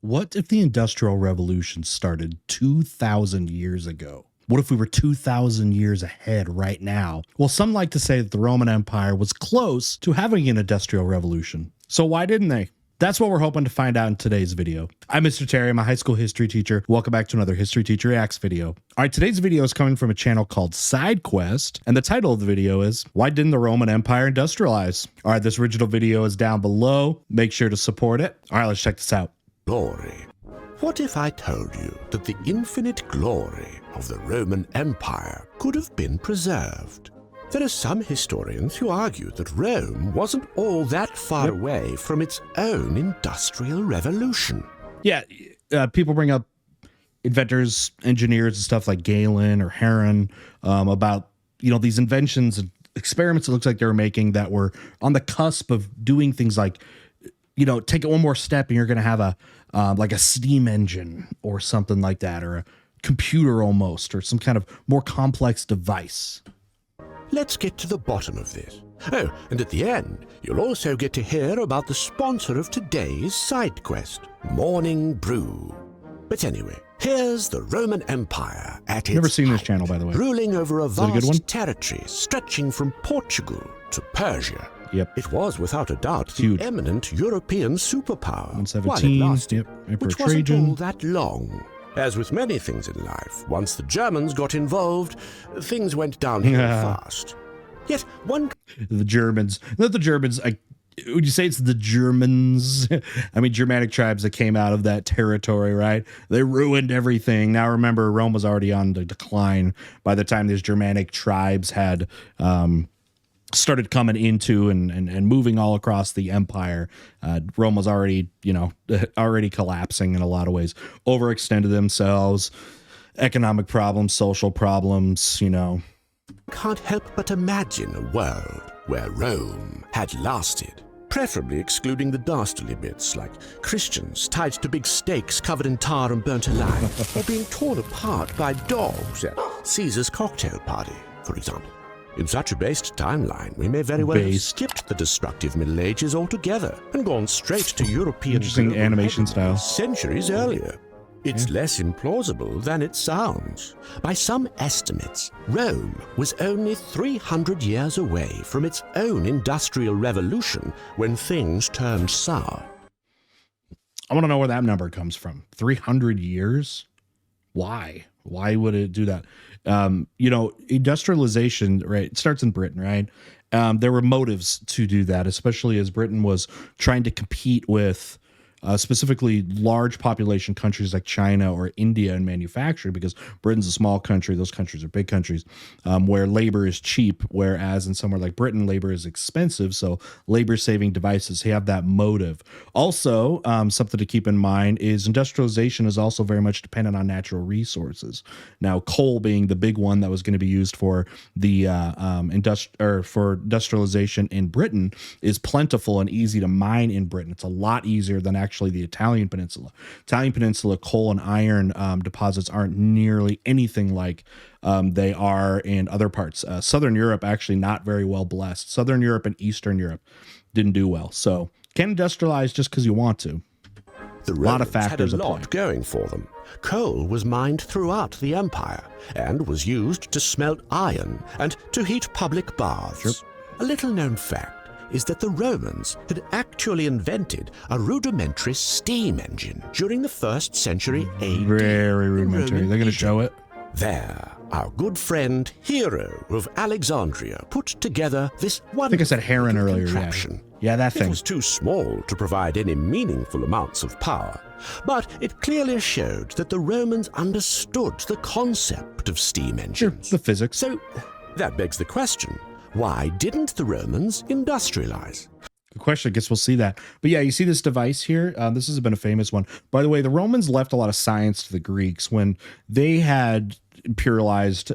What if the Industrial Revolution started 2,000 years ago? What if we were 2,000 years ahead right now? Well, some like to say that the Roman Empire was close to having an Industrial Revolution. So why didn't they? That's what we're hoping to find out in today's video. I'm Mr. Terry, I'm a high school history teacher. Welcome back to another History Teacher Reacts video. All right, today's video is coming from a channel called SideQuest, and the title of the video is, Why Didn't the Roman Empire Industrialize? All right, this original video is down below. Make sure to support it. All right, let's check this out. Glory. What if I told you that the infinite glory of the Roman Empire could have been preserved? There are some historians who argue that Rome wasn't all that far away from its own industrial revolution. Yeah, people bring up inventors, engineers, and stuff like Galen or Heron about, these inventions and experiments it looks like they were making that were on the cusp of doing things like, take it one more step and you're going to have a like a steam engine or something like that, or a computer almost, or some kind of more complex device. Let's get to the bottom of this. Oh, and at the end, you'll also get to hear about the sponsor of today's side quest, Morning Brew. But anyway, here's the Roman Empire at its Never seen this height, channel, by the way. ruling over a a good one? vast territory stretching from Portugal to Persia. Yep. It was without a doubt the Huge. eminent European superpower. 117, while it lasted, yep, Emperor which wasn't Trajan. all that long. As with many things in life, once the Germans got involved, things went downhill fast. Yet one The Germans, not the Germans. Would you say it's the Germans? I mean, Germanic tribes that came out of that territory, right? They ruined everything. Now, remember, Rome was already on the decline by the time these Germanic tribes had started coming into and moving all across the empire. Rome was already, already collapsing in a lot of ways, overextended themselves, economic problems, social problems, can't help but imagine a world where Rome had lasted, preferably excluding the dastardly bits like Christians tied to big stakes covered in tar and burnt alive, or being torn apart by dogs at Caesar's cocktail party, for example. In such a based timeline, we may very well have skipped the destructive Middle Ages altogether and gone straight to European Interesting global animation style. centuries earlier. It's less implausible than it sounds. By some estimates, Rome was only 300 years away from its own industrial revolution when things turned sour. I want to know where that number comes from. 300 years? Why? Why would it do that? Industrialization, right? It starts in Britain, right? There were motives to do that, especially as Britain was trying to compete with specifically large population countries like China or India in manufacturing, because Britain's a small country. Those countries are big countries where labor is cheap, whereas in somewhere like Britain, labor is expensive. So labor-saving devices have that motive. Also, something to keep in mind is industrialization is also very much dependent on natural resources. Now, coal being the big one that was going to be used for the industrialization in Britain is plentiful and easy to mine in Britain. It's a lot easier than actually the Italian Peninsula. Italian Peninsula coal and iron deposits aren't nearly anything like they are in other parts. Southern Europe actually not very well blessed. Southern Europe and Eastern Europe didn't do well. So can't industrialize just because you want to. The Romans lot of factors had a apply. lot going for them. Coal was mined throughout the empire and was used to smelt iron and to heat public baths. A little-known fact is that the Romans had actually invented a rudimentary steam engine during the 1st century AD. Very rudimentary. They're going to show it. There, our good friend Hero of Alexandria put together this I think I said Heron little earlier. contraption. Yeah, that It thing. was too small to provide any meaningful amounts of power, but it clearly showed that the Romans understood the concept of steam Sure, engines. the physics. So that begs the question, why didn't the Romans industrialize? Good question. I guess we'll see that. But yeah, you see this device here? This has been a famous one. By the way, the Romans left a lot of science to the Greeks when they had imperialized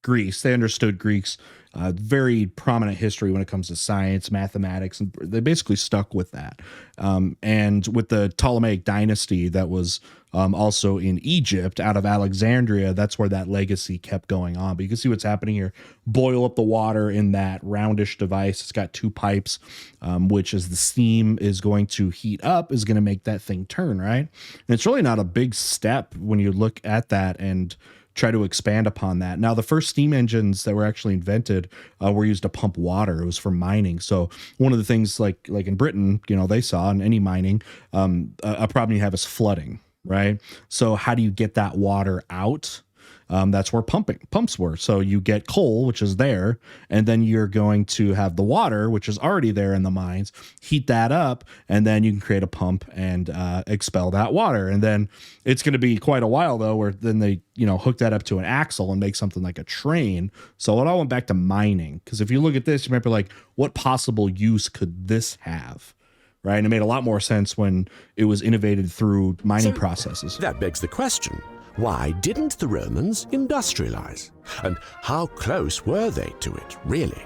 Greece. They understood Greeks very prominent history when it comes to science, mathematics, and they basically stuck with that. And with the Ptolemaic dynasty that was also in Egypt, out of Alexandria, that's where that legacy kept going on. But you can see what's happening here. Boil up the water in that roundish device. It's got two pipes, which as the steam is going to heat up, is going to make that thing turn, right? And it's really not a big step when you look at that and try to expand upon that. Now, the first steam engines that were actually invented were used to pump water. It was for mining. So one of the things like in Britain, they saw in any mining, a problem you have is flooding, right? So how do you get that water out? That's where pumps were. So you get coal, which is there, and then you're going to have the water, which is already there in the mines, heat that up, and then you can create a pump and expel that water. And then it's going to be quite a while, though, where then they, hook that up to an axle and make something like a train. So it all went back to mining. Because if you look at this, you might be like, what possible use could this have? Right? And it made a lot more sense when it was innovated through mining processes. That begs the question. Why didn't the Romans industrialize? And how close were they to it, really?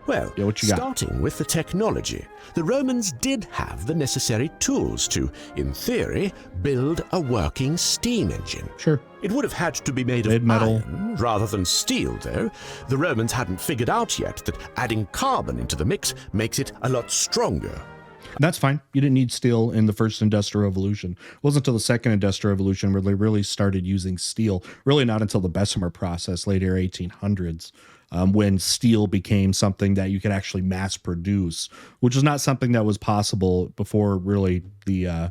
Well, starting with the technology, the Romans did have the necessary tools to, in theory, build a working steam engine. Sure. It would have had to be made of metal iron rather than steel, though. The Romans hadn't figured out yet that adding carbon into the mix makes it a lot stronger. That's fine. You didn't need steel in the first Industrial Revolution. It wasn't until the second Industrial Revolution where they really started using steel. Really not until the Bessemer process, later 1800s, when steel became something that you could actually mass produce, which was not something that was possible before really the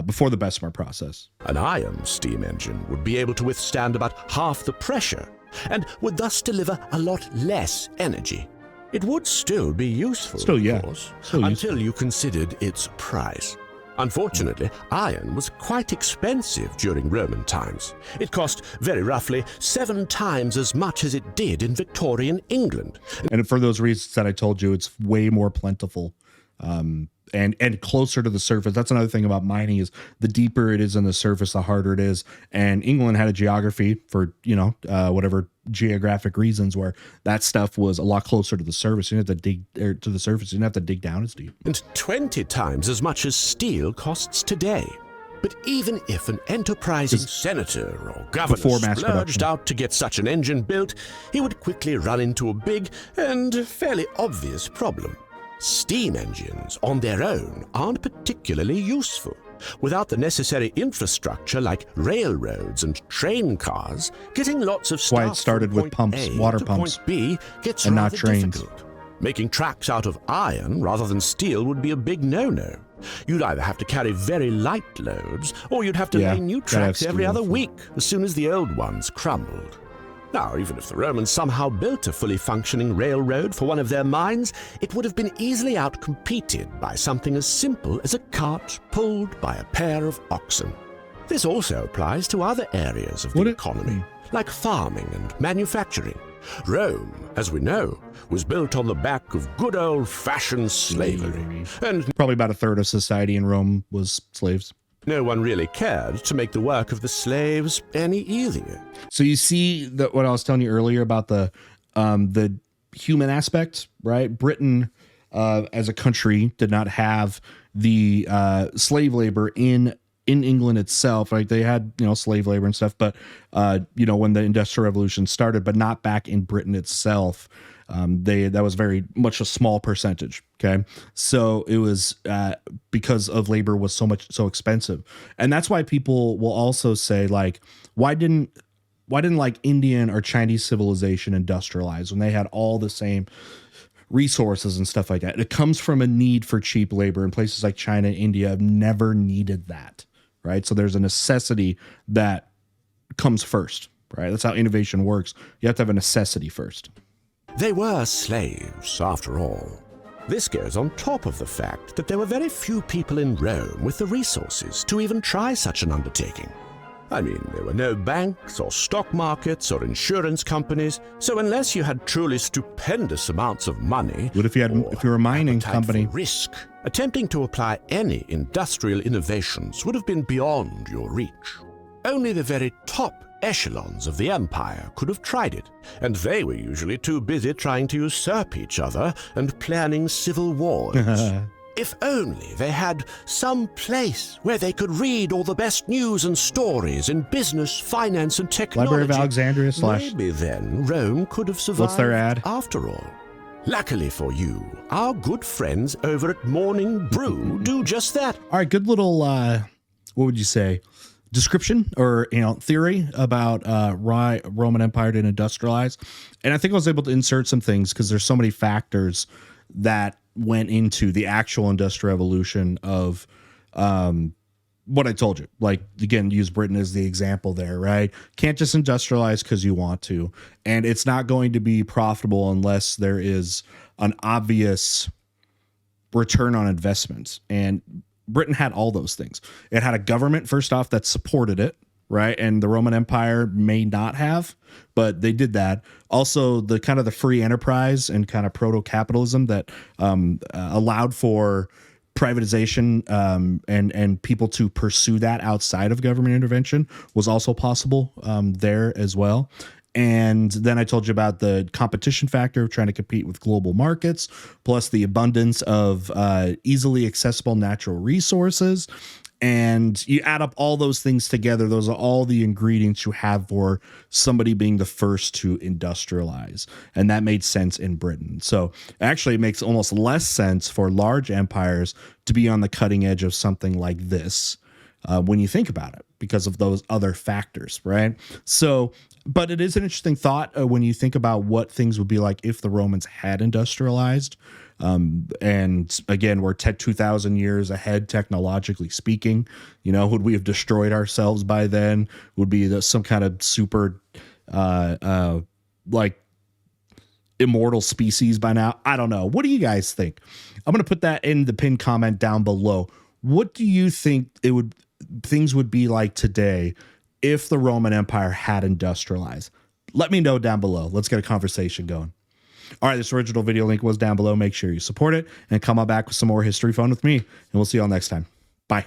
before the Bessemer process. An iron steam engine would be able to withstand about half the pressure and would thus deliver a lot less energy. It would still be useful, of course, until you considered its price. Unfortunately, iron was quite expensive during Roman times. It cost very roughly 7 times as much as it did in Victorian England. And for those reasons that I told you, it's way more plentiful and closer to the surface. That's another thing about mining is the deeper it is in the surface, the harder it is. And England had a geography for, whatever geographic reasons where that stuff was a lot closer to the surface. You didn't have to dig to the surface. You didn't have to dig down as deep. And 20 times as much as steel costs today. But even if an enterprising senator or governor splurged out to get such an engine built, he would quickly run into a big and fairly obvious problem. Steam engines on their own aren't particularly useful. Without the necessary infrastructure like railroads and train cars, getting lots of stuff why it started from with pumps, A water to pumps, point B gets and rather not trains. difficult. Making tracks out of iron rather than steel would be a big no-no. You'd either have to carry very light loads, or you'd have to lay new tracks every other week as soon as the old ones crumbled. Now, even if the Romans somehow built a fully functioning railroad for one of their mines, it would have been easily outcompeted by something as simple as a cart pulled by a pair of oxen. This also applies to other areas of the economy, like farming and manufacturing. Rome, as we know, was built on the back of good old-fashioned slavery. And probably about a third of society in Rome was slaves. No one really cared to make the work of the slaves any easier. So you see that what I was telling you earlier about the human aspect, right? Britain, as a country, did not have the slave labor in England itself. Like they had, slave labor and stuff, but when the Industrial Revolution started, but not back in Britain itself. That was very much a small percentage. Okay. So it was because of labor was so expensive. And that's why people will also say, like, why didn't like Indian or Chinese civilization industrialize when they had all the same resources and stuff like that? It comes from a need for cheap labor, and places like China and India have never needed that. Right. So there's a necessity that comes first. Right. That's how innovation works. You have to have a necessity first. They were slaves, after all. This goes on top of the fact that there were very few people in Rome with the resources to even try such an undertaking. I mean, there were no banks or stock markets or insurance companies, so unless you had truly stupendous amounts of money, what if you were a mining company? Risk, attempting to apply any industrial innovations would have been beyond your reach. Only the very top echelons of the empire could have tried it, and they were usually too busy trying to usurp each other and planning civil wars. If only they had some place where they could read all the best news and stories in business, finance, and technology. Library of Alexandria / Maybe then Rome could have survived. What's their ad? After all. Luckily for you, our good friends over at Morning Brew do just that. All right, good little, what would you say, description or theory about why Roman Empire didn't industrialize. And I think I was able to insert some things because there's so many factors that went into the actual industrial revolution of what I told you. Like, again, use Britain as the example there, right? Can't just industrialize because you want to. And it's not going to be profitable unless there is an obvious return on investment. And Britain had all those things. It had a government, first off, that supported it, right? And the Roman Empire may not have, but they did that. Also, the kind of the free enterprise and kind of proto-capitalism that allowed for privatization and people to pursue that outside of government intervention was also possible there as well. And then I told you about the competition factor of trying to compete with global markets, plus the abundance of easily accessible natural resources. And you add up all those things together, those are all the ingredients you have for somebody being the first to industrialize. And that made sense in Britain. So actually it makes almost less sense for large empires to be on the cutting edge of something like this when you think about it, because of those other factors, right? So, but it is an interesting thought when you think about what things would be like if the Romans had industrialized. And again, we're 2,000 years ahead, technologically speaking. Would we have destroyed ourselves by then? Would be some kind of super, like immortal species by now? I don't know. What do you guys think? I'm going to put that in the pinned comment down below. What do you think things would be like today if the Roman Empire had industrialized? Let me know down below. Let's get a conversation going. All right, this original video link was down below. Make sure you support it and come on back with some more history fun with me, and we'll see you all next time. Bye.